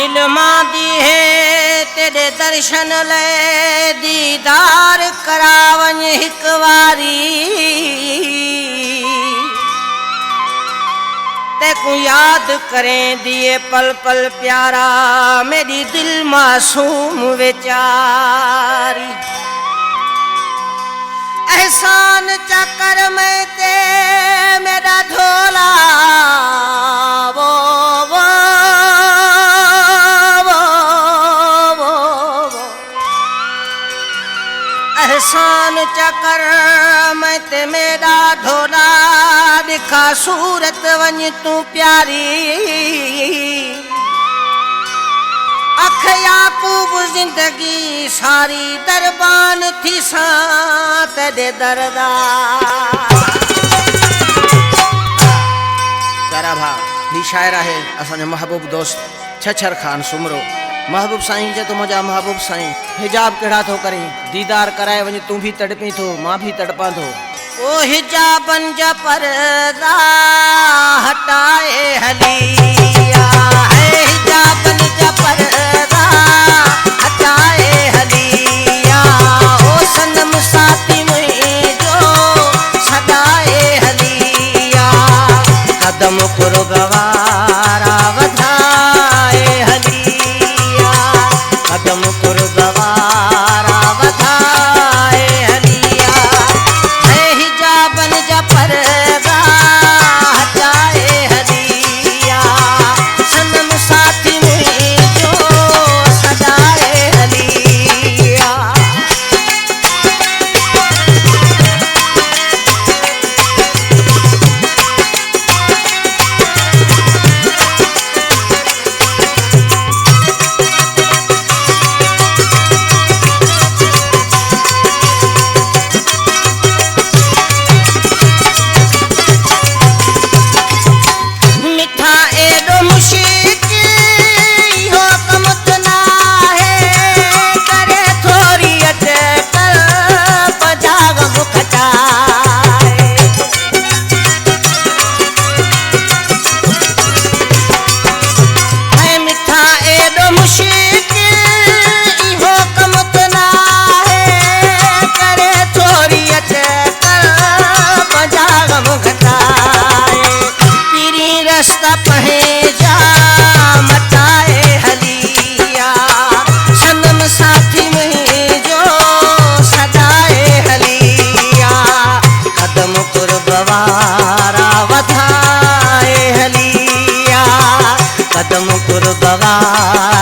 दिल मां दी है तेरे दर्शन ले दीदार करावन हिक वारी तेकू याद करें दिए पल पल प्यारा मेरी दिल मासूम बेचारी एहसान चकर में ते मेरा धोला वो एहसान चकर में ते मेरा धोला दिखा सूरत वञ तू प्यारी अख याकूब जिंदगी सारी दरबान थी सा तेरे दरदा प्यारा भा ही शायर है असांजो महबूब दोस्त छछर खान सुमरो महबूब साईं जे तो मुझा महबूब साईं हिजाब केड़ा थो करी दीदार कराए वञ तू भी तड़पी थो मां भी तड़पा थो ओ हिजाबन जा पर्दा हटाए हलिया है हिजाबन जा पर्दा हटाए हलिया ओ सनम साथी मुझो सदाए हलिया कदम कुर गवारा वधाए हलिया कदम कुर गवारा वधाए हलिया है हिजाबन जा पर्दा हटाए हलिया सनम साथी मुझो सदाए हलिया मिठा एडो मुश्किल हो कम तना है करे थोड़ी अटकल पजाग मुखटाए है मिठा एडो मुश्किल हो कम तना है करे थोड़ी अटकल पजाग मुखटाए पीरी रास्ता पहे जा मटाए हलिया सनम साथी मुझो सदाए हलिया कदम कुर गवारा वधाए हलिया कदम कुर गवारा